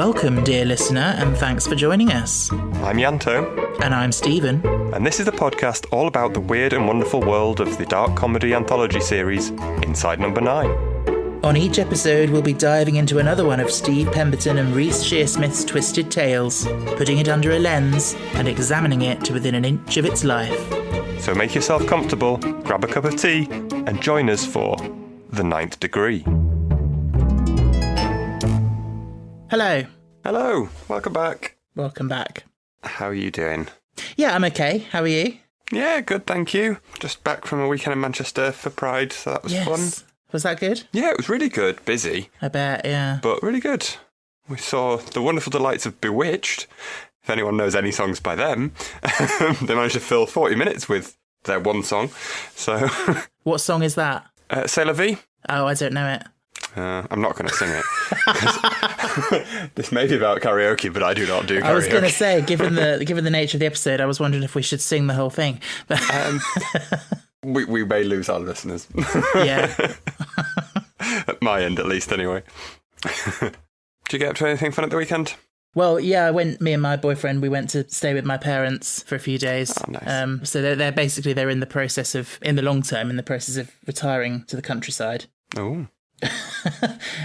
Welcome, dear listener, and thanks for joining us. I'm Yanto. And I'm Stephen. And this is a podcast all about the weird and wonderful world of the dark comedy anthology series, Inside Number 9. On each episode, we'll be diving into another one of Steve Pemberton and Reece Shearsmith's twisted tales, putting it under a lens and examining it to within an inch of its life. So make yourself comfortable, grab a cup of tea, and join us for The Ninth Degree. Hello. Hello, welcome back. Welcome back. How are you doing? Yeah, I'm okay. How are you? Yeah, good, thank you. Just back from a weekend in Manchester for Pride, so that was fun. Was that good? Yeah, it was really good. Busy. I bet, yeah. But really good. We saw the wonderful delights of Bewitched. If anyone knows any songs by them, they managed to fill 40 minutes with their one song. So, What song is that? C'est la vie. Oh, I don't know it. I'm not going to sing it. This may be about karaoke, but I do not do karaoke. I was going to say, given the nature of the episode, I was wondering if we should sing the whole thing. We may lose our listeners. Yeah. At my end, at least, anyway. Did you get up to anything fun at the weekend? Well, yeah, me and my boyfriend, we went to stay with my parents for a few days. Oh, nice. So they're in the process of retiring to the countryside. Oh.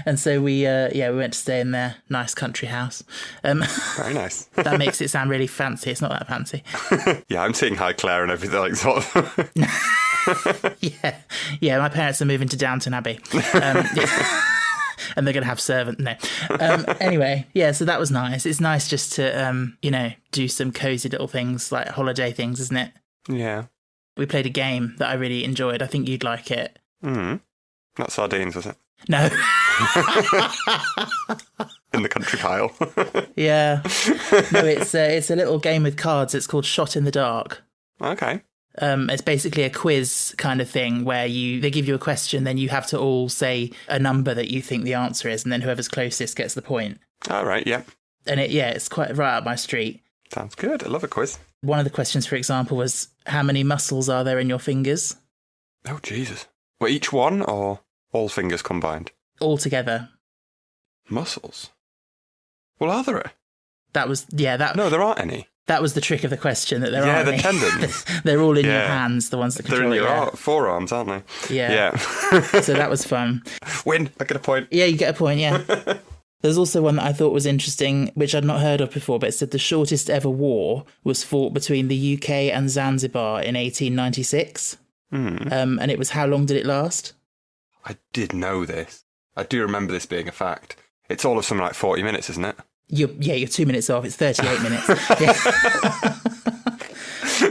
And so we went to stay in their nice country house. Very nice. That makes it sound really fancy. It's not that fancy. Yeah, I'm seeing Highclere and everything like that. Yeah. My parents are moving to Downton Abbey, and they're going to have servants. No. Anyway, yeah. So that was nice. It's nice just to do some cozy little things like holiday things, isn't it? Yeah. We played a game that I really enjoyed. I think you'd like it. Mm. Not sardines, was it? No. In the country pile. Yeah. No, it's a little game with cards. It's called Shot in the Dark. Okay. It's basically a quiz kind of thing where they give you a question, then you have to all say a number that you think the answer is, and then whoever's closest gets the point. All right, yeah. And it's quite right up my street. Sounds good. I love a quiz. One of the questions, for example, was how many muscles are there in your fingers? Oh, Jesus. Well, each one or all fingers combined? All together. Muscles? Well, are there? No, there aren't any. That was the trick of the question, that there aren't any. Yeah, the tendons. They're all in your hands, the ones that control They're in your forearms, aren't they? Yeah. So that was fun. Win. I get a point. Yeah, you get a point, yeah. There's also one that I thought was interesting, which I'd not heard of before, but it said the shortest ever war was fought between the UK and Zanzibar in 1896. And it was, how long did it last? I did know this. I do remember this being a fact. It's all of something like 40 minutes, isn't it? You're 2 minutes off. It's 38 minutes. Yeah.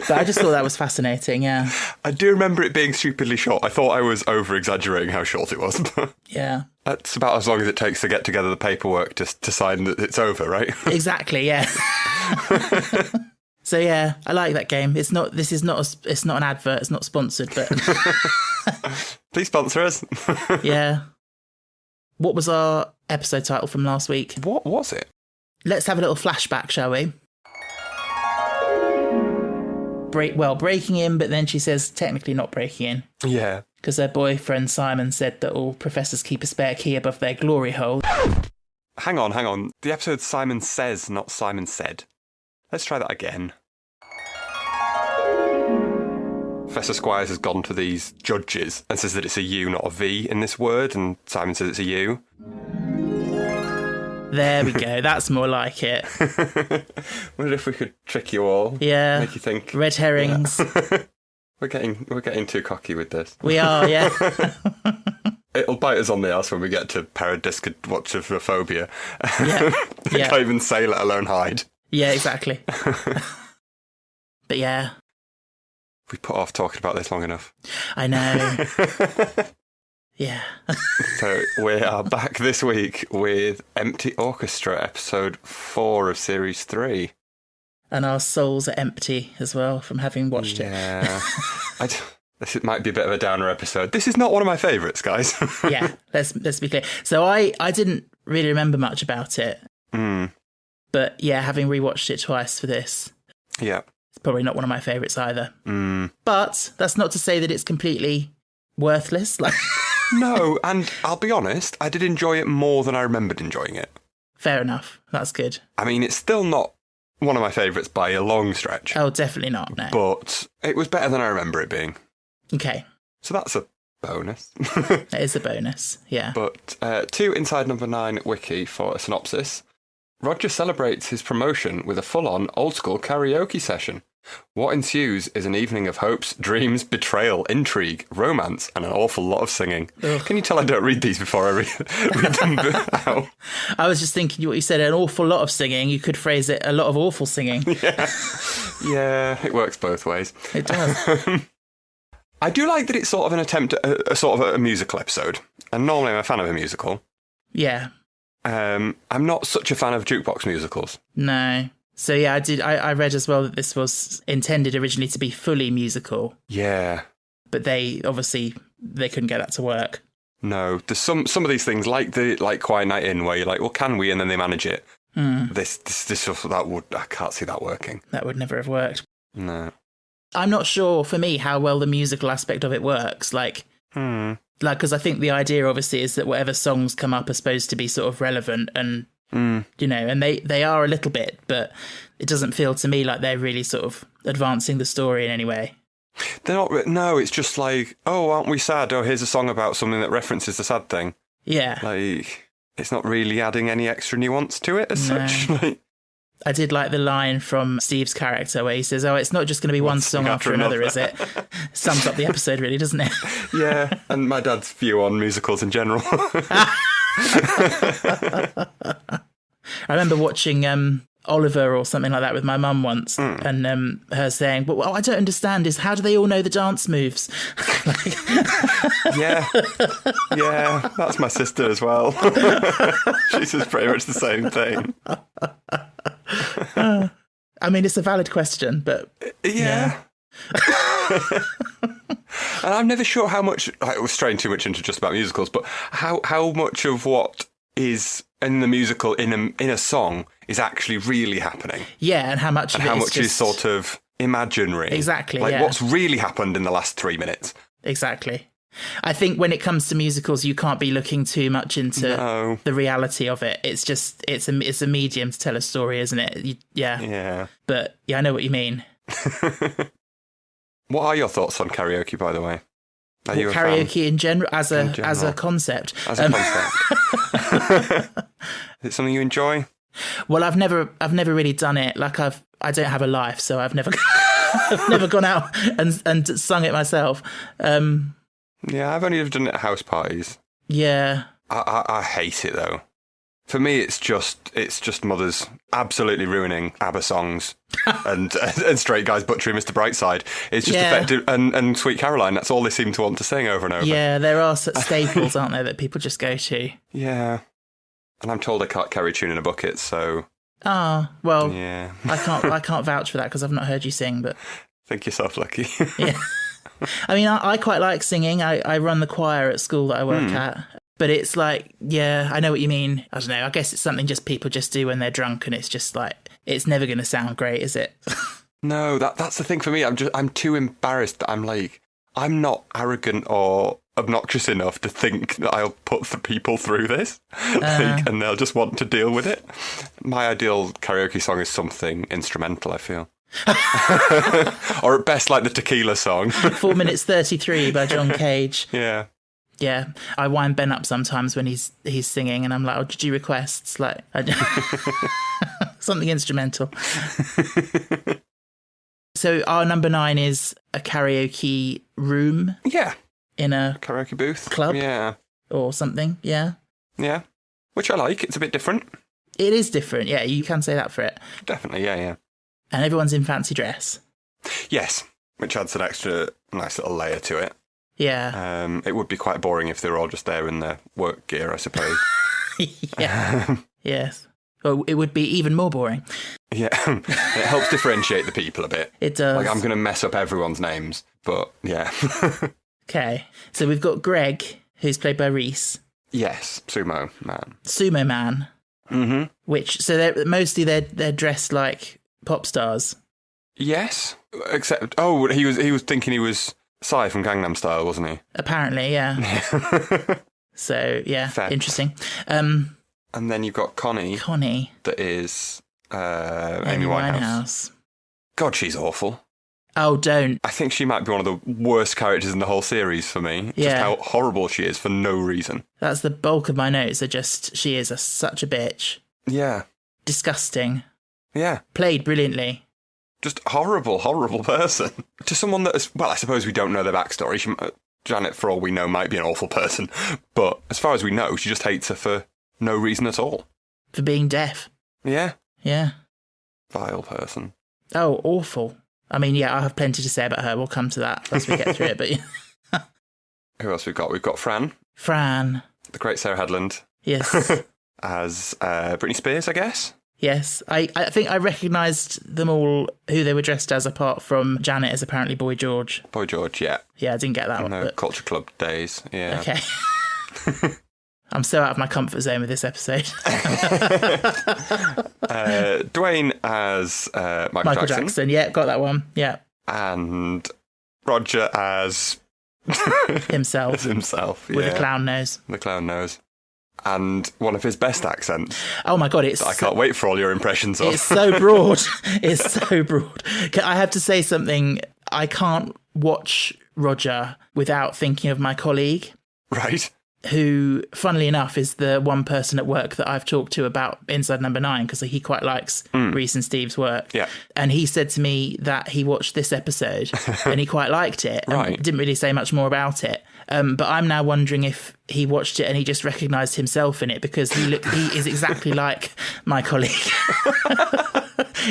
But I just thought that was fascinating, yeah. I do remember it being stupidly short. I thought I was over-exaggerating how short it was. Yeah. That's about as long as it takes to get together the paperwork to sign that it's over, right? Exactly, yeah. So yeah, I like that game. It's not an advert. It's not sponsored, but please sponsor us. Yeah. What was our episode title from last week? What was it? Let's have a little flashback, shall we? Breaking in, but then she says technically not breaking in. Yeah. Because her boyfriend Simon said that all professors keep a spare key above their glory hole. Hang on. The episode Simon says, not Simon said. Let's try that again. Professor Squires has gone to these judges and says that it's a U, not a V in this word, and Simon says it's a U. There we go. That's more like it. Wonder if we could trick you all. Yeah. Make you think. Red herrings. Yeah. We're getting too cocky with this. We are, yeah. It'll bite us on the ass when we get to paradiscophobia. Yeah. They can't even say, let alone hide. Yeah, exactly. But yeah. We put off talking about this long enough. I know. Yeah. So we are back this week with Empty Orchestra, episode 4 of series 3. And our souls are empty as well from having watched it. Yeah. This might be a bit of a downer episode. This is not one of my favourites, guys. Yeah, let's be clear. So I didn't really remember much about it. But yeah, having rewatched it twice for this. Yeah. It's probably not one of my favourites either. Mm. But that's not to say that it's completely worthless. No, and I'll be honest, I did enjoy it more than I remembered enjoying it. Fair enough. That's good. I mean, it's still not one of my favourites by a long stretch. Oh, definitely not, no. But it was better than I remember it being. Okay. So that's a bonus. That is a bonus, yeah. But to Inside Number 9 Wiki for a synopsis, Roger celebrates his promotion with a full-on old-school karaoke session. What ensues is an evening of hopes, dreams, betrayal, intrigue, romance, and an awful lot of singing. Ugh. Can you tell I don't read these before I read them out? I was just thinking what you said, an awful lot of singing. You could phrase it a lot of awful singing. Yeah, it works both ways. It does. I do like that it's sort of an attempt at a sort of a musical episode. And normally I'm a fan of a musical. Yeah. I'm not such a fan of jukebox musicals. No. So yeah, I read as well that this was intended originally to be fully musical. Yeah. But they couldn't get that to work. No, there's some of these things like Quiet Night In where you're like, well, can we? And then they manage it. This I can't see that working. That would never have worked. No. I'm not sure for me how well the musical aspect of it works. Because I think the idea obviously is that whatever songs come up are supposed to be sort of relevant and and they are a little bit, but it doesn't feel to me like they're really sort of advancing the story in any way. They're not. No, it's just like, oh, aren't we sad? Oh, here's a song about something that references the sad thing. Yeah. Like, it's not really adding any extra nuance to it as such. I did like the line from Steve's character where he says, oh, it's not just going to be one song after another, is it? Sums up the episode, really, doesn't it? Yeah, and my dad's view on musicals in general. I remember watching Oliver or something like that with my mum once, and her saying, "But what I don't understand is how do they all know the dance moves?" Yeah, that's my sister as well. She says pretty much the same thing. I mean, it's a valid question, but yeah. And I'm never sure how much. It was straying too much into just about musicals, but how much of what is in the musical in a song is actually really happening. Yeah, and how much is sort of imaginary. Exactly. Like what's really happened in the last 3 minutes. Exactly. I think when it comes to musicals, you can't be looking too much into the reality of it. It's just it's a medium to tell a story, isn't it? Yeah. But yeah, I know what you mean. What are your thoughts on karaoke, by the way? Are you karaoke in general as a concept? As a concept. Is it something you enjoy? Well, I've never really done it. Like I don't have a life, so I've never gone out and sung it myself. Yeah, I've only ever done it at house parties. Yeah. I hate it though. For me, it's just mothers absolutely ruining ABBA songs and straight guys butchering Mr. Brightside. It's just effective, and Sweet Caroline. That's all they seem to want to sing over and over. Yeah, there are staples, aren't there, that people just go to. Yeah, and I'm told I can't carry tune in a bucket, so. Oh well. Yeah. I can't vouch for that because I've not heard you sing, but. Think yourself lucky. Yeah. I mean, I quite like singing. I run the choir at school that I work at. But it's like, yeah, I know what you mean. I don't know. I guess it's something just people just do when they're drunk, and it's just like, it's never going to sound great, is it? No, that's the thing for me. I'm too embarrassed that I'm not arrogant or obnoxious enough to think that I'll put the people through this, and they'll just want to deal with it. My ideal karaoke song is something instrumental, I feel. Or at best, like the Tequila song. 4 minutes 33 by John Cage. Yeah. Yeah, I wind Ben up sometimes when he's singing, and I'm like, "Oh, did you request like something instrumental?" So our number 9 is a karaoke room. Yeah, in a karaoke booth club. Yeah, or something. Yeah, which I like. It's a bit different. It is different. Yeah, you can say that for it. Definitely. Yeah. And everyone's in fancy dress. Yes, which adds an extra nice little layer to it. Yeah. It would be quite boring if they were all just there in their work gear, I suppose. Yeah. Yes. Well, it would be even more boring. Yeah. It helps differentiate the people a bit. It does. Like, I'm going to mess up everyone's names, but yeah. Okay. So we've got Greg, who's played by Reese. Yes. Sumo Man. Sumo Man. Mm-hmm. Which, so they're dressed like pop stars. Yes. Except, he was thinking he was Psy from Gangnam Style, wasn't he? Apparently, yeah. So, yeah, fair. Interesting. And then you've got Connie. That is Amy Winehouse. God, she's awful. Oh, don't. I think she might be one of the worst characters in the whole series for me. Yeah. Just how horrible she is for no reason. That's the bulk of my notes are just, she is such a bitch. Yeah. Disgusting. Yeah. Played brilliantly. Just horrible person. To someone that is, well, I suppose we don't know their backstory. Janet, for all we know, might be an awful person. But as far as we know, she just hates her for no reason at all. For being deaf. Yeah. Yeah. Vile person. Oh, awful. I mean, yeah, I have plenty to say about her. We'll come to that as we get through it. But who else we've got? We've got Fran. The great Sarah Headland. Yes. As Britney Spears, I guess. Yes. I think I recognised them all, who they were dressed as, apart from Janet as apparently Boy George. Boy George, yeah. Yeah, I didn't get that one. No, but... Culture Club days, yeah. Okay. I'm so out of my comfort zone with this episode. Dwayne as Michael Jackson. Yeah, got that one. Yeah. And Roger as himself. As himself, yeah. With a clown nose. The clown nose. And one of his best accents. Oh my God, I can't wait for all your impressions of. It's so broad. It's so broad. I have to say something. I can't watch Roger without thinking of my colleague. Right. Who, funnily enough, is the one person at work that I've talked to about Inside Number 9, because he quite likes Reese and Steve's work. Yeah. And he said to me that he watched this episode and he quite liked it. Right. And didn't really say much more about it. But I'm now wondering if he watched it and he just recognised himself in it, because he is exactly like my colleague.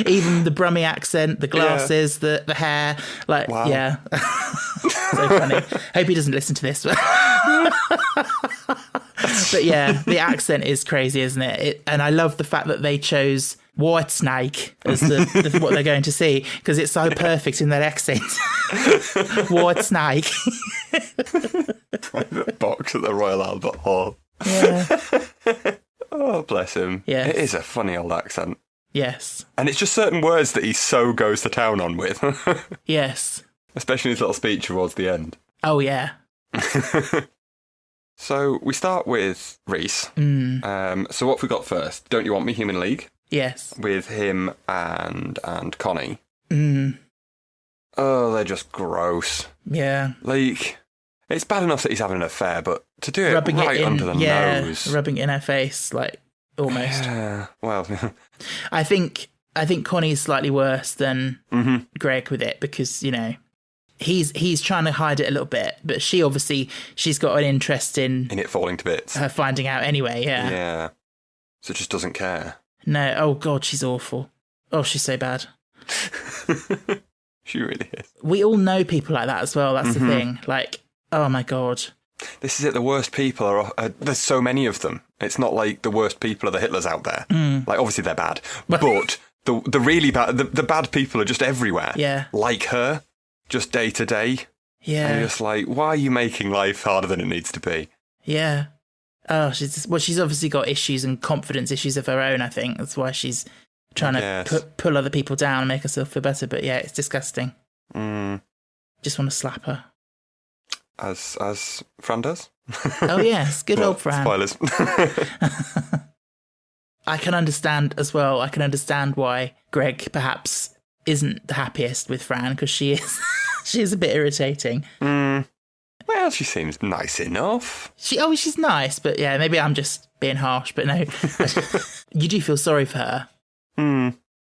Even the Brummie accent, the glasses, the hair, like, wow. Yeah. So funny. Hope he doesn't listen to this. But yeah, the accent is crazy, isn't it? And I love the fact that they chose White Snake as what they're going to see, because it's so perfect in that accent. White Snake. Private box at the Royal Albert Hall. Yeah. Oh, bless him. Yes. It is a funny old accent. Yes. And it's just certain words that he so goes to town on with. Yes. Especially his little speech towards the end. Oh, yeah. So we start with Reese. So what have we got first? Don't You Want Me, Human League? Yes. With him and Connie. Mm. Oh, they're just gross. Yeah. Like, it's bad enough that he's having an affair, but to do it right under the nose. Rubbing it in her face, like, almost. Yeah, well. I think Connie's slightly worse than Greg with it, because, you know, he's trying to hide it a little bit, but she's got an interest in it falling to bits. Her finding out anyway, yeah. Yeah. So just doesn't care. No, oh God, she's awful. Oh, she's so bad. She really is. We all know people like that as well, that's the thing. Like, oh my God. This is it, the worst people are there's so many of them. It's not like the worst people are the Hitlers out there. Like, obviously they're bad, but the really bad, the bad people are just everywhere. Yeah. Like her, just day to day. Yeah. And you're just like, why are you making life harder than it needs to be? Yeah. Oh, she's obviously got issues and confidence issues of her own, I think. That's why she's trying to pull other people down and make herself feel better. But yeah, it's disgusting. Just want to slap her. As Fran does. Oh yes, good old Fran. Spoilers. I can understand as well. I can understand why Greg perhaps isn't the happiest with Fran, because she is a bit irritating. Well, she seems nice enough. She's nice, but yeah, maybe I'm just being harsh. But no, you do feel sorry for her.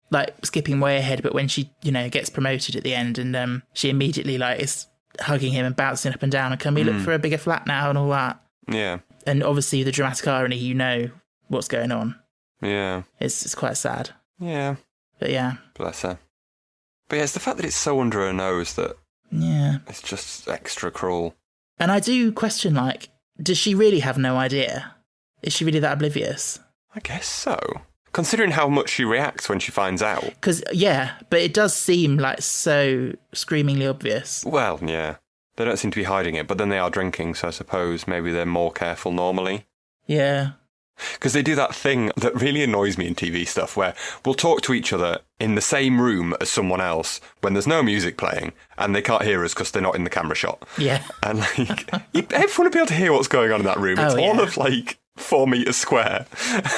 Like, skipping way ahead, but when she, gets promoted at the end, and she immediately is hugging him and bouncing up and down, and can we look for a bigger flat now and all that? Yeah. And obviously the dramatic irony, what's going on. Yeah. It's quite sad. Yeah. But yeah. Bless her. But yeah, it's the fact that it's so under her nose that it's just extra cruel. And I do question, does she really have no idea? Is she really that oblivious? I guess so. Considering how much she reacts when she finds out. Because, but it does seem so screamingly obvious. Well, yeah. They don't seem to be hiding it, but then they are drinking, so I suppose maybe they're more careful normally. Yeah. Because they do that thing that really annoys me in TV stuff, where we'll talk to each other in the same room as someone else when there's no music playing, and they can't hear us because they're not in the camera shot. Yeah. And everyone will be able to hear what's going on in that room. It's all of 4 meters square.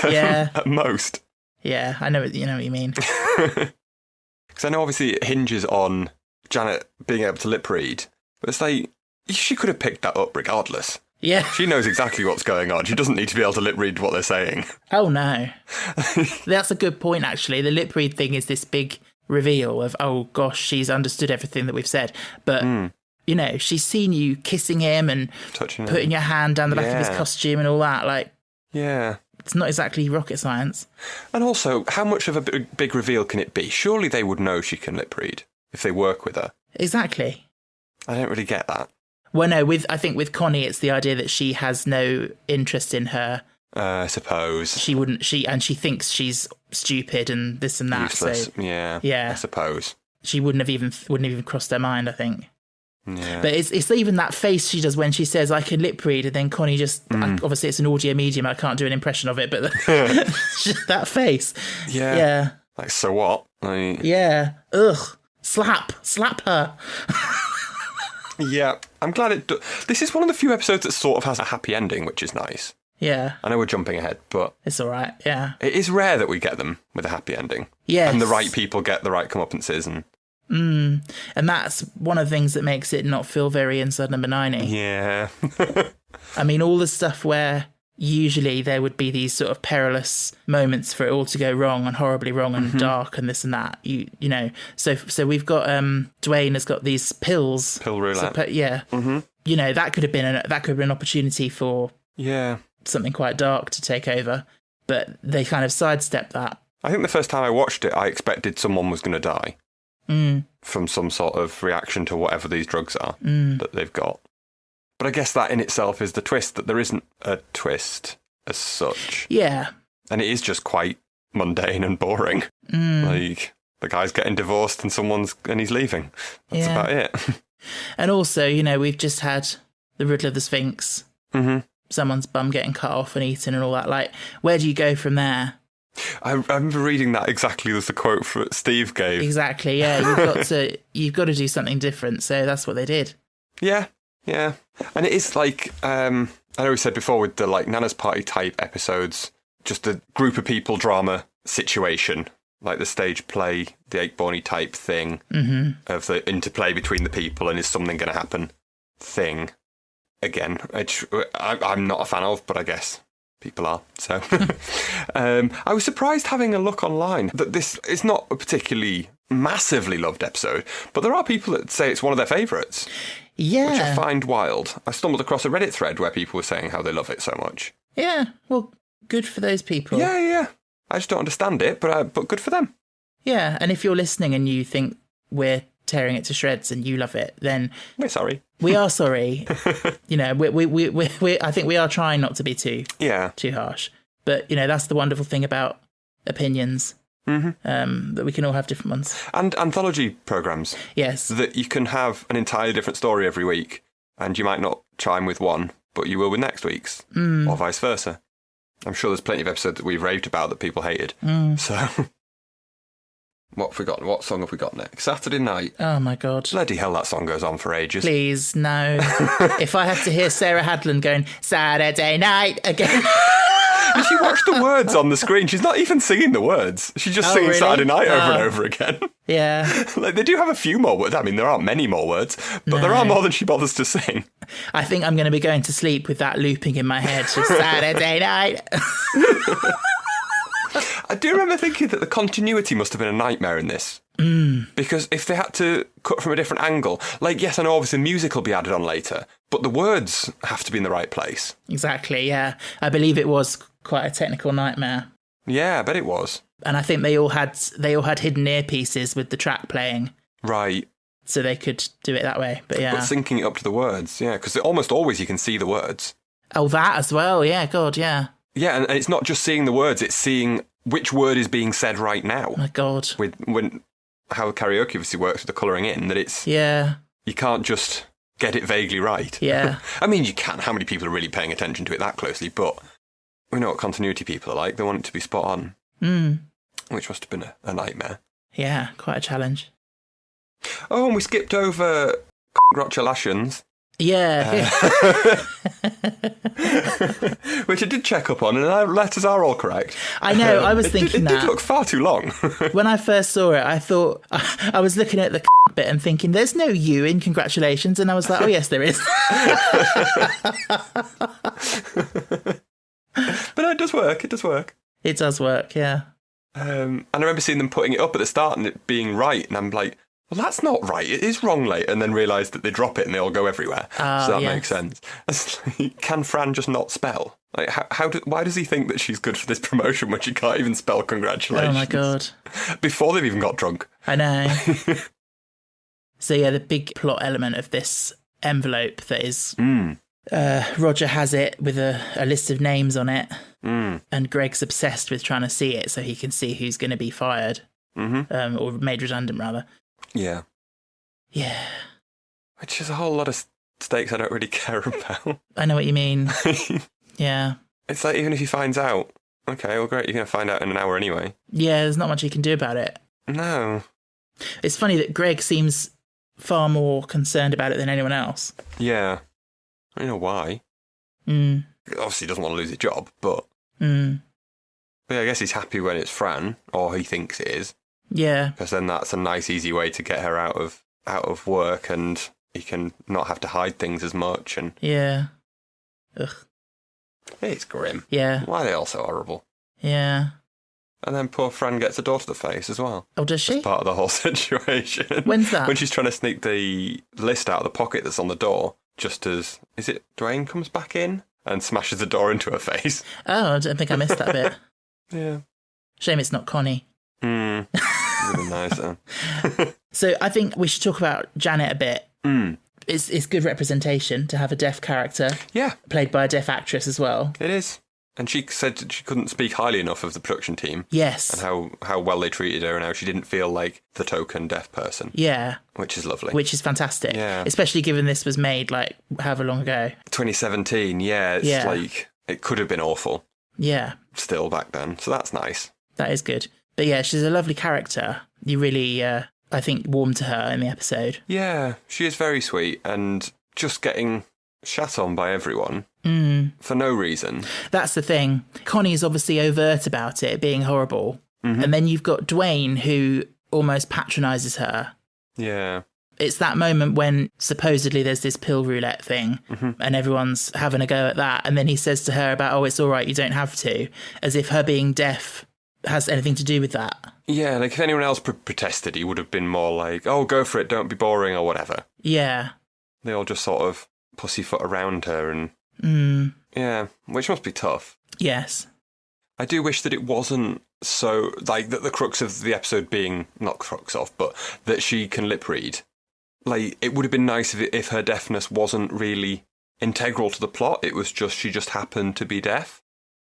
Yeah. At most. Yeah, I know what you mean. Because I know obviously it hinges on Janet being able to lip read, but it's like, she could have picked that up regardless. Yeah. She knows exactly what's going on. She doesn't need to be able to lip read what they're saying. Oh, no. That's a good point, actually. The lip read thing is this big reveal of, oh, gosh, she's understood everything that we've said. But, you know, she's seen you kissing him and putting your hand down the back of his costume and all that. Like, yeah. It's not exactly rocket science. And also, how much of a big reveal can it be? Surely they would know she can lip read if they work with her. Exactly. I don't really get that. Well, no, I think with Connie, it's the idea that she has no interest in her. I suppose. She thinks she's stupid and this and that. Useless. So, yeah. I suppose. She wouldn't have even crossed her mind, I think. Yeah. But it's even that face she does when she says, I can lip read, and then Connie just, obviously it's an audio medium, I can't do an impression of it, but that face. Yeah. Yeah. Like, so what? Yeah. Ugh. Slap her. Yeah, I'm glad this is one of the few episodes that sort of has a happy ending, which is nice. Yeah. I know we're jumping ahead, but... It's all right, yeah. It is rare that we get them with a happy ending. Yes. And the right people get the right comeuppances. And that's one of the things that makes it not feel very Inside Number 90. Yeah. I mean, all the stuff where usually there would be these sort of perilous moments for it all to go wrong and horribly wrong and dark and this and that. You know, so we've got Dwayne has got these pills. Pill roulette. Yeah. Mm-hmm. You know, that could have been an opportunity for something quite dark to take over, but they kind of sidestepped that. I think the first time I watched it, I expected someone was going to die from some sort of reaction to whatever these drugs are that they've got. But I guess that in itself is the twist, that there isn't a twist as such. Yeah. And it is just quite mundane and boring. Like, the guy's getting divorced and he's leaving. That's about it. And also, you know, we've just had the Riddle of the Sphinx. Mm-hmm. Someone's bum getting cut off and eaten and all that. Like, where do you go from there? I remember reading that exactly as the quote that Steve gave. Exactly, yeah. You've got to do something different. So that's what they did. Yeah. Yeah, and it is like, I know we said before with the like Nana's Party type episodes, just a group of people drama situation, like the stage play, the Eight Borny type thing of the interplay between the people and is something going to happen thing. Again, I'm not a fan of, but I guess people are. So I was surprised having a look online that this is not a particularly massively loved episode, but there are people that say it's one of their favourites. Yeah. Which I find wild. I stumbled across a Reddit thread where people were saying how they love it so much. Yeah, well, good for those people. Yeah. I just don't understand it, but good for them. Yeah, and if you're listening and you think we're tearing it to shreds and you love it, then... We're sorry. We are sorry. You know, we I think we are trying not to be too harsh. But, you know, that's the wonderful thing about opinions. That we can all have different ones. And anthology programmes. Yes. That you can have an entirely different story every week, and you might not chime with one, but you will with next week's, or vice versa. I'm sure there's plenty of episodes that we've raved about that people hated. So, what have we got? What song have we got next? Saturday Night. Oh my God. Bloody hell, that song goes on for ages. Please, no. If I have to hear Sarah Hadland going, Saturday Night again... If you watch the words on the screen, she's not even singing the words. She's just singing really? Saturday Night over and over again. Yeah. Like, they do have a few more words. I mean, there aren't many more words, but there are more than she bothers to sing. I think I'm going to be going to sleep with that looping in my head. Just Saturday Night. I do remember thinking that the continuity must have been a nightmare in this. Because if they had to cut from a different angle, like, yes, I know obviously music will be added on later, but the words have to be in the right place. Exactly, yeah. I believe it was quite a technical nightmare. Yeah, I bet it was. And I think they all had hidden earpieces with the track playing. Right. So they could do it that way, but yeah. But syncing it up to the words, yeah, because almost always you can see the words. Oh, that as well, yeah, God, yeah. Yeah, and it's not just seeing the words, it's seeing which word is being said right now. Oh my God. When how karaoke obviously works with the colouring in, that it's... Yeah. You can't just get it vaguely right. Yeah. I mean, you can. How many people are really paying attention to it that closely? But we know what continuity people are like. They want it to be spot on. Which must have been a nightmare. Yeah, quite a challenge. Oh, and we skipped over Gotcha Lashons. Yeah. Which I did check up on, and our letters are all correct. I know, I was thinking that. It did look far too long. When I first saw it, I thought, I was looking at the bit and thinking, there's no you in congratulations. And I was like, oh, yes, there is. But no, it does work. It does work. It does work, yeah. And I remember seeing them putting it up at the start and it being right. And I'm like, well, that's not right. It is wrong later. And then realise that they drop it and they all go everywhere. So that makes sense. Can Fran just not spell? Like, why does he think that she's good for this promotion when she can't even spell congratulations? Oh, my God. Before they've even got drunk. I know. So, yeah, the big plot element of this envelope that is... Roger has it with a list of names on it. And Greg's obsessed with trying to see it so he can see who's going to be fired. Or made redundant, rather. Yeah. Yeah. Which is a whole lot of stakes I don't really care about. I know what you mean. Yeah. It's like, even if he finds out, okay, well, great, you're going to find out in an hour anyway. Yeah, there's not much he can do about it. No. It's funny that Greg seems far more concerned about it than anyone else. Yeah. I don't know why. Obviously, he doesn't want to lose his job, but... But yeah, I guess he's happy when it's Fran, or he thinks it is. Yeah. Because then that's a nice, easy way to get her out of work, and he can not have to hide things as much. And yeah. Ugh. It's grim. Yeah. Why are they all so horrible? Yeah. And then poor Fran gets a door to the face as well. Oh, does she? As part of the whole situation. When's that? When she's trying to sneak the list out of the pocket that's on the door, just as... Is it Dwayne comes back in and smashes the door into her face? Oh, I don't think I missed that bit. Yeah. Shame it's not Connie. Would have been nicer. So I think we should talk about Janet a bit. It's good representation to have a deaf character. Yeah. Played by a deaf actress as well. It is. And she said that she couldn't speak highly enough of the production team. Yes. And how well they treated her and how she didn't feel like the token deaf person. Yeah. Which is lovely. Which is fantastic. Yeah. Especially given this was made, like, however long ago. 2017, yeah. It's like, it could have been awful. Yeah. Still back then. So that's nice. That is good. But yeah, she's a lovely character. You really, I think, warm to her in the episode. Yeah, she is very sweet and just getting shat on by everyone for no reason. That's the thing. Connie's obviously overt about it being horrible. And then you've got Dwayne, who almost patronises her. Yeah. It's that moment when supposedly there's this pill roulette thing and everyone's having a go at that. And then he says to her about, oh, it's all right, you don't have to, as if her being deaf has anything to do with that. Yeah, like if anyone else protested, he would have been more like, oh, go for it, don't be boring or whatever. Yeah. They all just sort of pussyfoot around her and... Yeah, which must be tough. Yes. I do wish that it wasn't so... Like, that the crux of the episode being... Not crux of, but that she can lip read. Like, it would have been nice if her deafness wasn't really integral to the plot. It was just... She just happened to be deaf.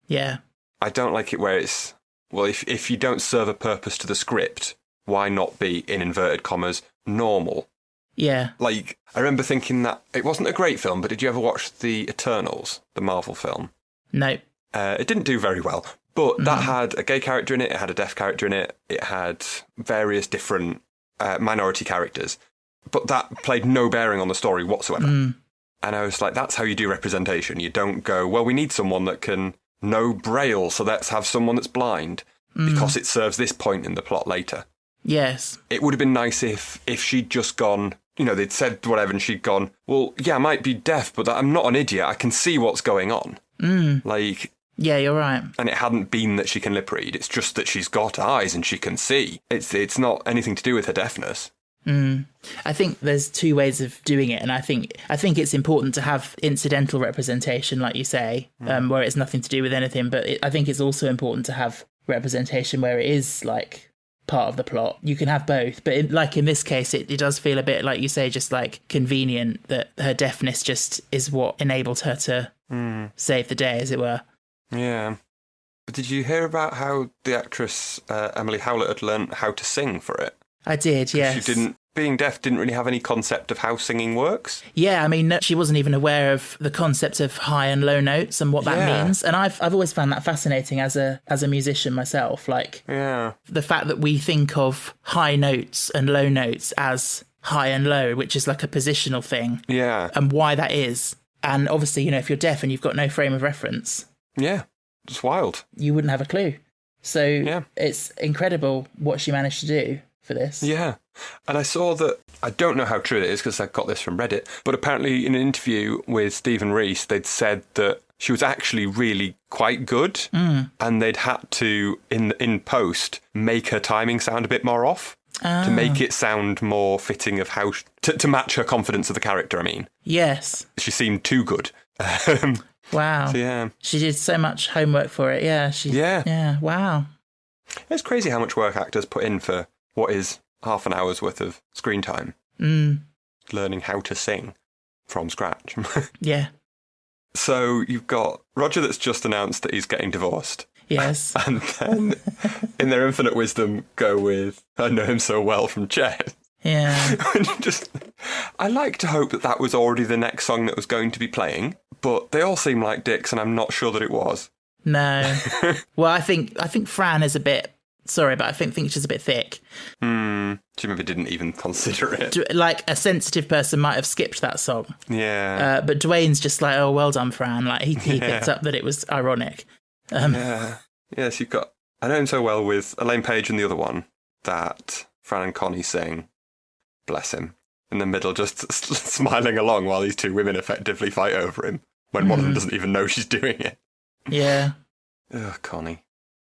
Yeah. I don't like it where it's... Well, if you don't serve a purpose to the script, why not be, in inverted commas, normal? Yeah. Like, I remember thinking that it wasn't a great film, but did you ever watch The Eternals, the Marvel film? No. It didn't do very well, but that had a gay character in it, it had a deaf character in it, it had various different minority characters, but that played no bearing on the story whatsoever. And I was like, that's how you do representation. You don't go, well, we need someone that can know Braille, so let's have someone that's blind, because it serves this point in the plot later. Yes. It would have been nice if she'd just gone, you know, they'd said whatever and she'd gone, well, yeah, I might be deaf, but I'm not an idiot. I can see what's going on. Like... Yeah, you're right. And it hadn't been that she can lip read. It's just that she's got eyes and she can see. It's not anything to do with her deafness. I think there's two ways of doing it, and I think it's important to have incidental representation, like you say, where it's nothing to do with anything. But I think it's also important to have representation where it is like part of the plot. You can have both, but in this case, it does feel a bit like you say, just like convenient that her deafness just is what enabled her to save the day, as it were. Yeah. But did you hear about how the actress Emily Howlett had learned how to sing for it? I did, yes. Being deaf, didn't really have any concept of how singing works. Yeah, I mean, she wasn't even aware of the concept of high and low notes and what that means. And I've always found that fascinating as a musician myself. Like, the fact that we think of high notes and low notes as high and low, which is like a positional thing. Yeah. And why that is. And obviously, if you're deaf and you've got no frame of reference. Yeah. It's wild. You wouldn't have a clue. So it's incredible what she managed to do for this. Yeah. And I saw that, I don't know how true it is because I got this from Reddit, but apparently in an interview with Stephen Rees, they'd said that she was actually really quite good, and they'd had to, in post, make her timing sound a bit more off to make it sound more fitting of how, to match her confidence of the character, I mean. Yes. She seemed too good. Wow. So, yeah. She did so much homework for it, yeah. Yeah, wow. It's crazy how much work actors put in for what is half an hour's worth of screen time. Learning how to sing from scratch. Yeah. So you've got Roger that's just announced that he's getting divorced. Yes. And then, in their infinite wisdom, go with I Know Him So Well from Chess. Yeah. I like to hope that that was already the next song that was going to be playing, but they all seem like dicks, and I'm not sure that it was. No. Well, I think Fran is a bit... Sorry, but I think she's a bit thick. She maybe didn't even consider it. Like, a sensitive person might have skipped that song. Yeah. But Dwayne's just like, oh, well done, Fran. Like, he picked up that it was ironic. Yeah. Yes, you've got I Know Him So Well with Elaine Page and the other one that Fran and Connie sing. Bless him. In the middle, just smiling along while these two women effectively fight over him when one of them doesn't even know she's doing it. Yeah. Ugh, Connie.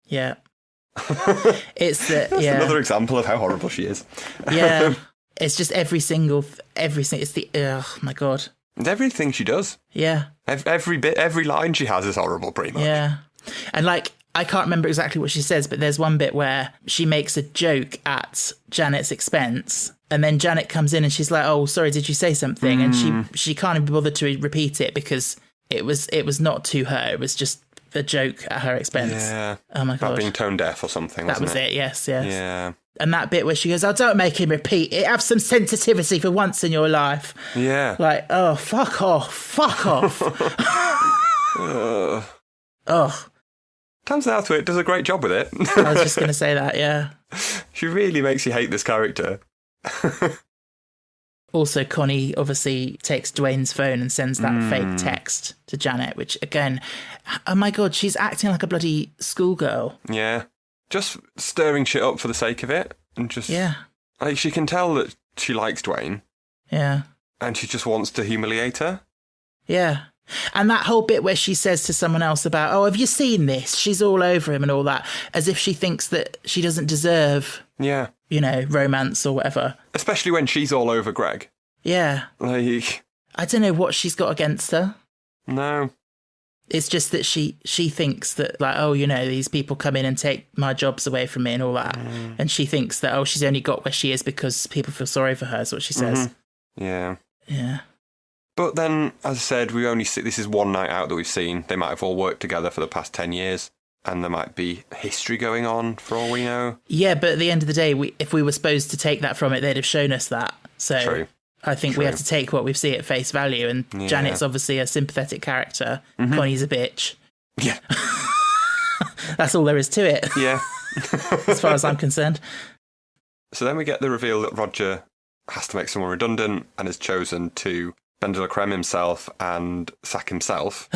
Yeah. It's That's another example of how horrible she is. Yeah. It's just everything. It's the, oh my God. And everything she does. Yeah. Every line she has is horrible, pretty much. Yeah. And like, I can't remember exactly what she says, but there's one bit where she makes a joke at Janet's expense, and then Janet comes in and she's like, oh, sorry, did you say something? And she can't even bother to repeat it because it was not to her. It was just a joke at her expense. Yeah. Oh my God. About being tone deaf or something, That wasn't was it, yes. Yeah. And that bit where she goes, oh, don't make him repeat it. Have some sensitivity for once in your life. Yeah. Like, oh, fuck off. Oh. Tamsin Outhwaite does a great job with it. I was just going to say that, yeah. She really makes you hate this character. Also, Connie obviously takes Dwayne's phone and sends that fake text to Janet, which, again, oh my God, she's acting like a bloody schoolgirl. Yeah. Just stirring shit up for the sake of it. And just... Yeah. Like, she can tell that she likes Dwayne. Yeah. And she just wants to humiliate her. Yeah. And that whole bit where she says to someone else about, oh, have you seen this? She's all over him and all that, as if she thinks that she doesn't deserve, romance or whatever. Especially when she's all over Greg. Yeah. Like... I don't know what she's got against her. No. It's just that she thinks that, like, oh, these people come in and take my jobs away from me and all that. And she thinks that, oh, she's only got where she is because people feel sorry for her, is what she says. Yeah. Yeah. But then, as I said, we only see this is one night out that we've seen. They might have all worked together for the past 10 years, and there might be history going on for all we know. Yeah, but at the end of the day, if we were supposed to take that from it, they'd have shown us that. So True. I think we have to take what we see at face value, and Janet's obviously a sympathetic character. Connie's a bitch. Yeah. That's all there is to it. Yeah. As far as I'm concerned. So then we get the reveal that Roger has to make someone redundant and has chosen to bend la creme himself and sack himself,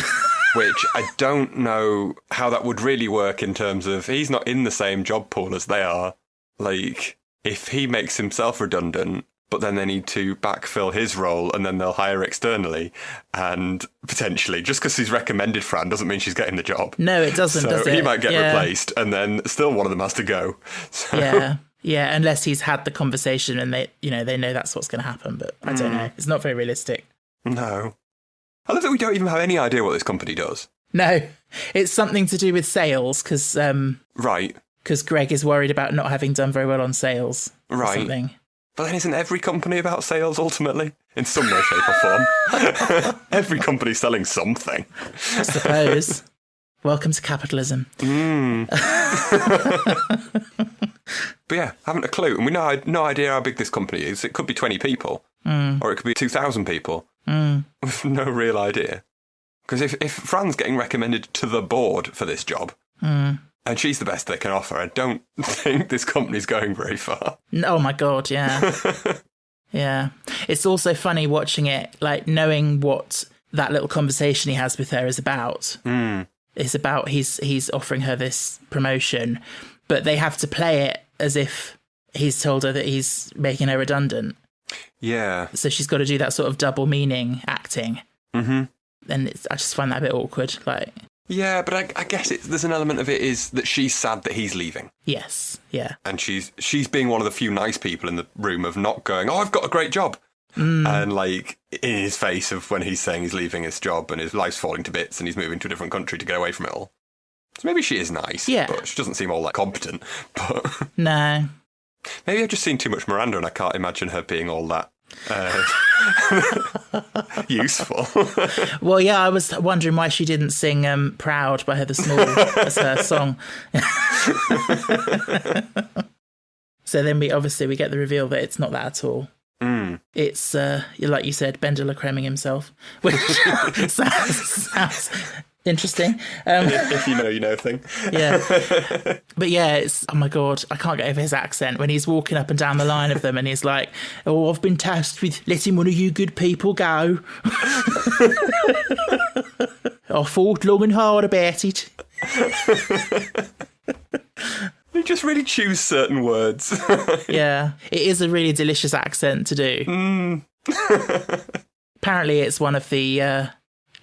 which I don't know how that would really work in terms of he's not in the same job pool as they are. Like, if he makes himself redundant, but then they need to backfill his role and then they'll hire externally, and potentially, just because he's recommended Fran doesn't mean she's getting the job. No, it doesn't, so does it? He might get replaced and then still one of them has to go. So. Yeah, unless he's had the conversation and they know that's what's going to happen, but I don't know. It's not very realistic. No. I love that we don't even have any idea what this company does. No, it's something to do with sales, because right. Because Greg is worried about not having done very well on sales. Right. Or something. But then isn't every company about sales ultimately? In some way, shape or form. Every company's selling something. I suppose. Welcome to capitalism. But yeah, haven't a clue. And we know no idea how big this company is. It could be 20 people. Or it could be 2,000 people. With no real idea. Because if Fran's getting recommended to the board for this job, and she's the best they can offer, I don't think this company's going very far. Oh my God, yeah. Yeah. It's also funny watching it, like knowing what that little conversation he has with her is about. It's about he's offering her this promotion, but they have to play it as if he's told her that he's making her redundant. Yeah. So she's got to do that sort of double meaning acting. Mm-hmm. And I just find that a bit awkward. Like, yeah, but I guess there's an element of it is that she's sad that he's leaving. Yes, yeah. And she's being one of the few nice people in the room of not going, oh, I've got a great job. And like in his face of when he's saying he's leaving his job and his life's falling to bits and he's moving to a different country to get away from it all. So maybe she is nice, but she doesn't seem all that competent. But no. Maybe I've just seen too much Miranda and I can't imagine her being all that useful. Well, yeah, I was wondering why she didn't sing Proud by Heather Small as her song. So then we get the reveal that it's not that at all. It's, like you said, Bendela cramming himself, which sounds interesting. If you know, you know thing. Yeah. But yeah, it's, oh my God, I can't get over his accent when he's walking up and down the line of them and he's like, oh, I've been tasked with letting one of you good people go. I thought long and hard about it. You just really choose certain words. Yeah, it is a really delicious accent to do. Apparently it's one of the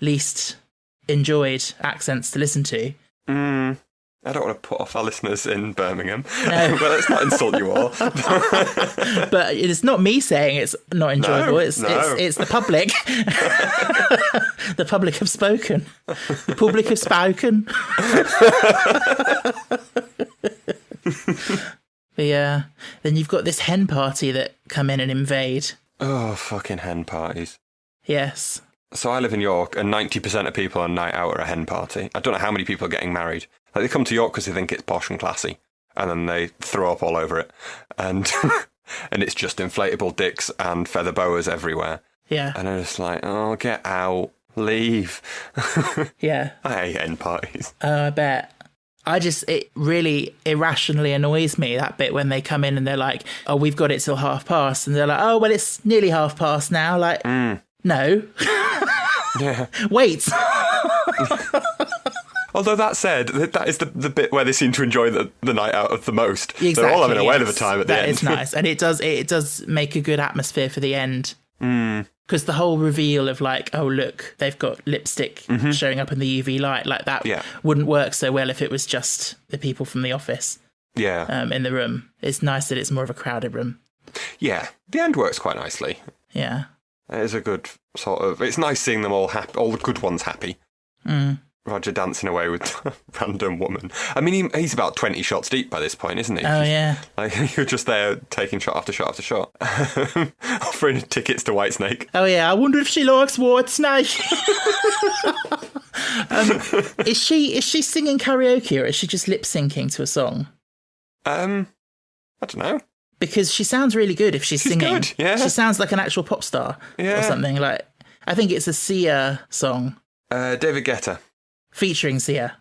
least enjoyed accents to listen to. I don't want to put off our listeners in Birmingham. No. But let's not insult you all. But it's not me saying it's not enjoyable. It's the public. The public have spoken. The public have spoken. But yeah, then you've got this hen party that come in and invade. Oh, fucking hen parties. Yes. So I live in York, and 90% of people on night out are a hen party. I don't know how many people are getting married. Like, they come to York because they think it's posh and classy, and then they throw up all over it, and and it's just inflatable dicks and feather boas everywhere. Yeah. And I'm just like, oh, get out, leave. Yeah. I hate hen parties. I bet. It really irrationally annoys me, that bit when they come in and they're like, oh, we've got it till past. And they're like, oh, well, it's nearly past now. Like, no. Yeah. Wait. Although that said, that is the bit where they seem to enjoy the night out of the most. Exactly, They're all having a whale of a time at the end. That is nice. And it does make a good atmosphere for the end. Because the whole reveal of like, oh, look, they've got lipstick showing up in the UV light, like that wouldn't work so well if it was just the people from the office in the room. It's nice that it's more of a crowded room. Yeah. The end works quite nicely. Yeah. It is a good sort of... It's nice seeing them all happy, all the good ones happy. Roger dancing away with a random woman. I mean, he's about 20 shots deep by this point, isn't he? Oh, yeah. Like, you're just there taking shot after shot after shot. Offering tickets to Whitesnake. Oh, yeah. I wonder if she likes Whitesnake. Is she singing karaoke or is she just lip syncing to a song? I don't know. Because she sounds really good if she's singing. Good, yeah. She sounds like an actual pop star or something. Like, I think it's a Sia song. David Guetta. Featuring Sia.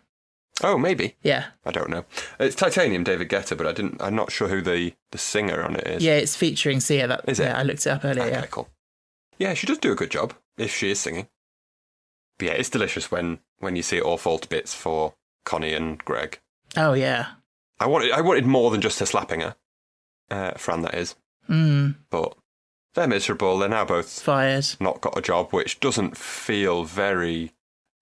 Oh, maybe. Yeah. I don't know. It's Titanium, David Guetta, but I'm not sure who the singer on it is. Yeah, it's featuring Sia. Is it? Yeah, I looked it up earlier. Okay, cool. Yeah, she does do a good job, if she is singing. But yeah, it's delicious when you see it all fall to bits for Connie and Greg. Oh, yeah. I wanted more than just her slapping her. Fran, that is. But they're miserable. They're now both fired. Not got a job, which doesn't feel very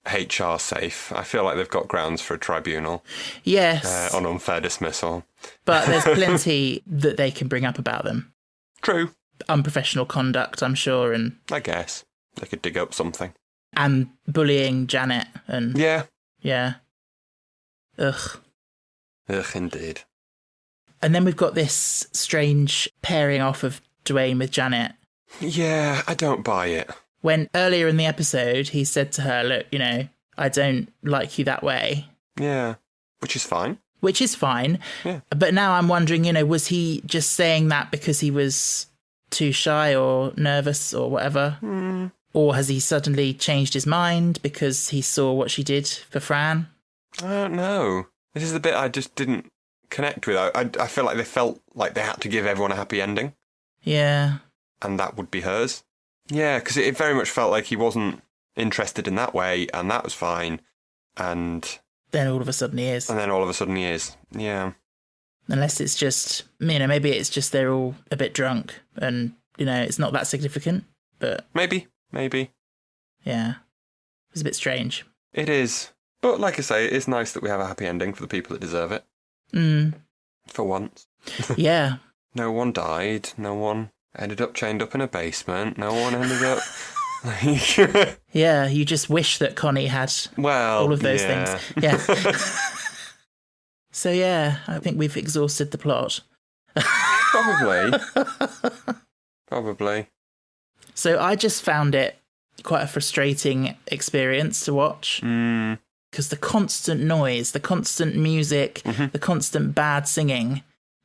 HR safe. I feel like they've got grounds for a tribunal. Yes. On unfair dismissal. But there's plenty that they can bring up about them. True. Unprofessional conduct, I'm sure, and I guess they could dig up something. And bullying Janet and yeah. Ugh, indeed. And then we've got this strange pairing off of Dwayne with Janet. Yeah, I don't buy it. When earlier in the episode, he said to her, look, I don't like you that way. Yeah, which is fine. Yeah. But now I'm wondering, was he just saying that because he was too shy or nervous or whatever? Or has he suddenly changed his mind because he saw what she did for Fran? I don't know. This is the bit I just didn't connect with. I feel like they felt like they had to give everyone a happy ending. Yeah. and that would be hers. Yeah, because it very much felt like he wasn't interested in that way, and that was fine. And then all of a sudden he is. And then all of a sudden he is. Yeah. Unless it's just, maybe it's just they're all a bit drunk and, it's not that significant, but... Maybe. Yeah. It was a bit strange. It is. But like I say, it is nice that we have a happy ending for the people that deserve it. For once. Yeah. No one died. No one ended up chained up in a basement. No one ended up... Yeah, you just wish that Connie had all of those things. Yeah. So yeah, I think we've exhausted the plot. Probably. So I just found it quite a frustrating experience to watch. Because the constant noise, the constant music, the constant bad singing,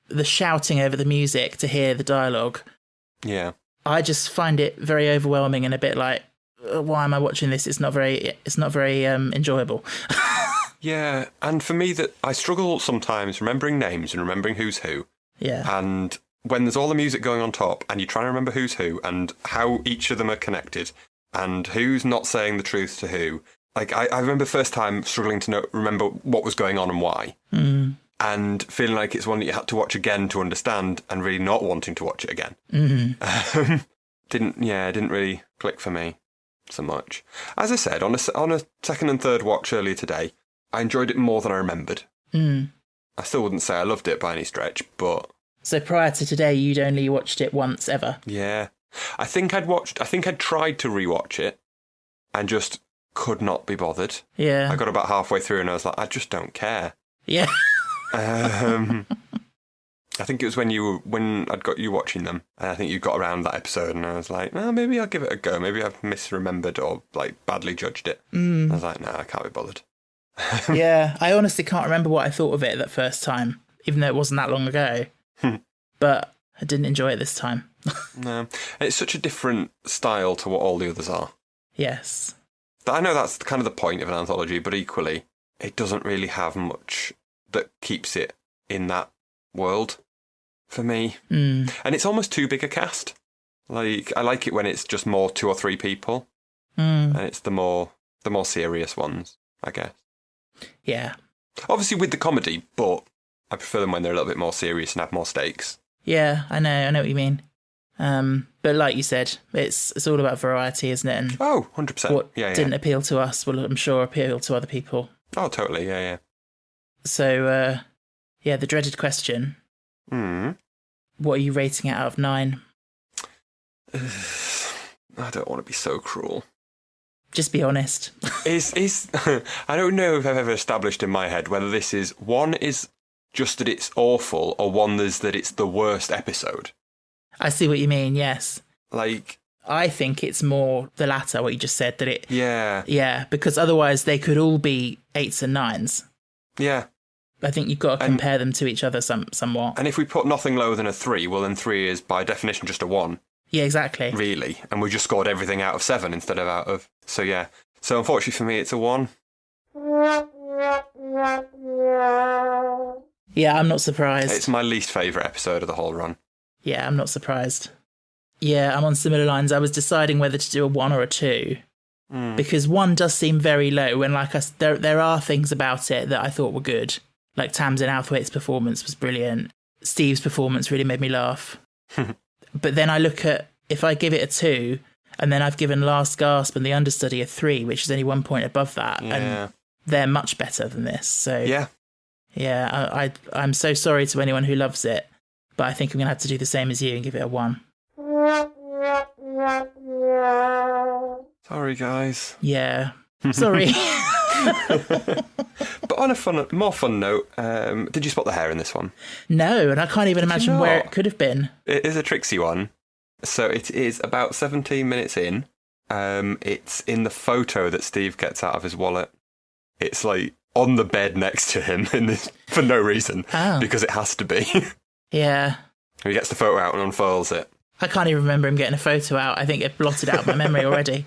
the shouting over the music to hear the dialogue. Yeah. I just find it very overwhelming and a bit like, why am I watching this? It's not very enjoyable. Yeah, and for me, that I struggle sometimes remembering names and remembering who's who. Yeah. And when there's all the music going on top and you're trying to remember who's who and how each of them are connected and who's not saying the truth to who. Like, I remember first time struggling to remember what was going on and why. And feeling like it's one that you had to watch again to understand and really not wanting to watch it again. Didn't really click for me so much. As I said, on a second and third watch earlier today, I enjoyed it more than I remembered. I still wouldn't say I loved it by any stretch, but... So prior to today, you'd only watched it once ever? Yeah. I think I'd tried to rewatch it and just could not be bothered. Yeah. I got about halfway through and I was like, I just don't care. Yeah. I think it was when I'd got you watching them, and I think you got around that episode, and I was like, well, maybe I'll give it a go. Maybe I've misremembered or badly judged it. I was like, no, I can't be bothered. Yeah, I honestly can't remember what I thought of it that first time, even though it wasn't that long ago. But I didn't enjoy it this time. No, it's such a different style to what all the others are. Yes. I know that's kind of the point of an anthology, but equally, it doesn't really have much that keeps it in that world for me. And it's almost too big a cast. Like, I like it when it's just more 2 or 3 people, and it's the more serious ones, I guess. Yeah. Obviously with the comedy, but I prefer them when they're a little bit more serious and have more stakes. Yeah, I know what you mean. But like you said, it's all about variety, isn't it? And 100%. What didn't appeal to us will, I'm sure, appeal to other people. Oh, totally, yeah. So, the dreaded question. What are you rating it out of 9? I don't want to be so cruel. Just be honest. I don't know if I've ever established in my head whether this is, one is just that it's awful, or one is that it's the worst episode. I see what you mean, yes. Like... I think it's more the latter, what you just said, that it... Yeah. Yeah, because otherwise they could all be 8s and 9s. Yeah. I think you've got to compare them to each other somewhat. And if we put nothing lower than a 3, well then 3 is by definition just a 1. Yeah, exactly. Really. And we just scored everything out of 7 instead of out of... So yeah. So unfortunately for me, it's a 1. Yeah, I'm not surprised. It's my least favourite episode of the whole run. Yeah, I'm not surprised. Yeah, I'm on similar lines. I was deciding whether to do a 1 or a 2. Because 1 does seem very low, and there are things about it that I thought were good. Like Tamsin Outhwaite's performance was brilliant. Steve's performance really made me laugh. But then I look at, if I give it a 2, and then I've given Last Gasp and The Understudy a 3, which is only 1 point above that, and they're much better than this. So yeah, I'm so sorry to anyone who loves it, but I think I'm going to have to do the same as you and give it a 1. Sorry, guys. Yeah. Sorry. But on a more fun note, did you spot the hair in this one? No, and I can't even imagine where it could have been. It is a tricksy one. So it is about 17 minutes in. It's in the photo that Steve gets out of his wallet. It's like on the bed next to him for no reason, because it has to be. Yeah. He gets the photo out and unfurls it. I can't even remember him getting a photo out. I think it blotted out my memory already.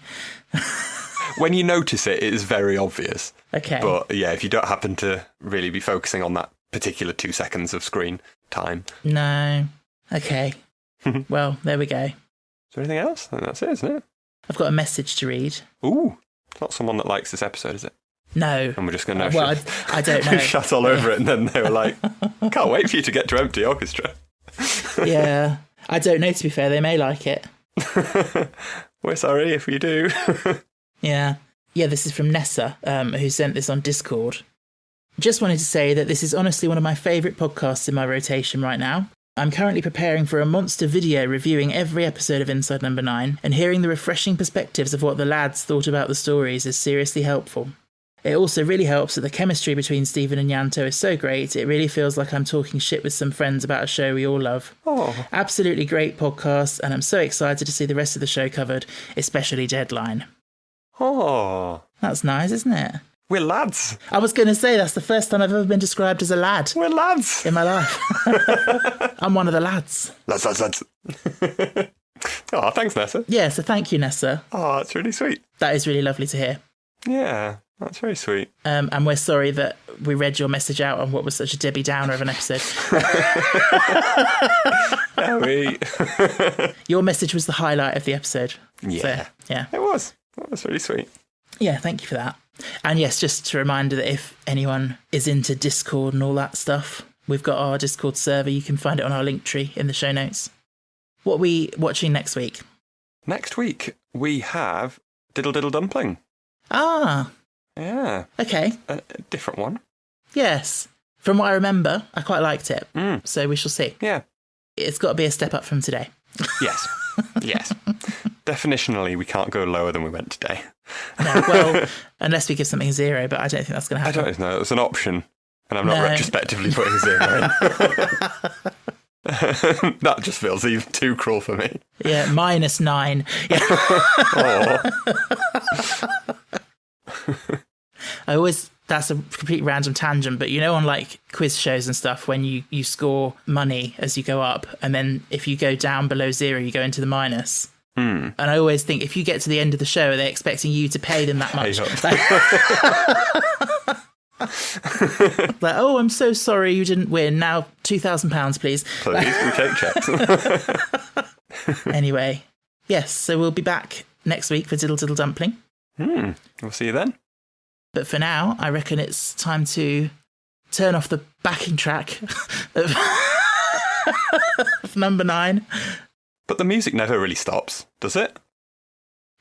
When you notice it, it is very obvious. Okay. But yeah, if you don't happen to really be focusing on that particular 2 seconds of screen time. No. Okay. Well, there we go. there anything else? I think that's it, isn't it? I've got a message to read. Ooh, it's not someone that likes this episode, is it? No. And we're just going to I don't know. Shut all over it, and then they were like, can't wait for you to get to empty Orchestra. Yeah. I don't know, to be fair. They may like it. We're sorry if you do. Yeah. Yeah, this is from Nessa, who sent this on Discord. Just wanted to say that this is honestly one of my favourite podcasts in my rotation right now. I'm currently preparing for a monster video reviewing every episode of Inside Number 9, and hearing the refreshing perspectives of what the lads thought about the stories is seriously helpful. It also really helps that the chemistry between Stephen and Yanto is so great, it really feels like I'm talking shit with some friends about a show we all love. Oh. Absolutely great podcast, and I'm so excited to see the rest of the show covered, especially Deadline. Oh. That's nice, isn't it? We're lads. I was going to say, that's the first time I've ever been described as a lad. We're lads. In my life. I'm one of the lads. Lads. Oh, thanks, Nessa. Yeah, so thank you, Nessa. Oh, that's really sweet. That is really lovely to hear. Yeah, that's very sweet. And we're sorry that we read your message out on what was such a Debbie Downer of an episode. Your message was the highlight of the episode. Yeah. So, yeah. It was. That was really sweet. Yeah, thank you for that. And yes, just a reminder that if anyone is into Discord and all that stuff, we've got our Discord server. You can find it on our link tree in the show notes. What are we watching next week? Next week, we have Diddle Diddle Dumpling. Ah. Yeah. Okay. A different one. Yes. From what I remember, I quite liked it. So we shall see. Yeah. It's got to be a step up from today. Yes. Yes. Definitionally, we can't go lower than we went today. No, well, unless we give something a 0, but I don't think that's going to happen. I don't know. It's an option, and I'm not retrospectively putting 0 in. That just feels even too cruel for me. Yeah, -9. Yeah. That's a complete random tangent, but you know, on like quiz shows and stuff, when you score money as you go up, and then if you go down below 0, you go into the minus. And I always think, if you get to the end of the show, are they expecting you to pay them that much? Like, oh, I'm so sorry you didn't win. Now £2,000, please. Please, we take checks. Anyway, yes, so we'll be back next week for Diddle Diddle Dumpling. We'll see you then. But for now, I reckon it's time to turn off the backing track of Number 9. But the music never really stops, does it?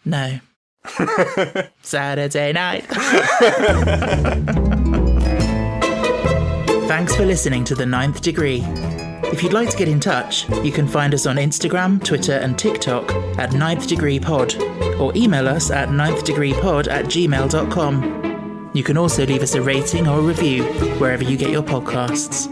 No. Saturday night. Thanks for listening to The Ninth Degree. If you'd like to get in touch, you can find us on Instagram, Twitter and TikTok at Ninth Degree Pod, or email us at ninthdegreepod@gmail.com. You can also leave us a rating or a review wherever you get your podcasts.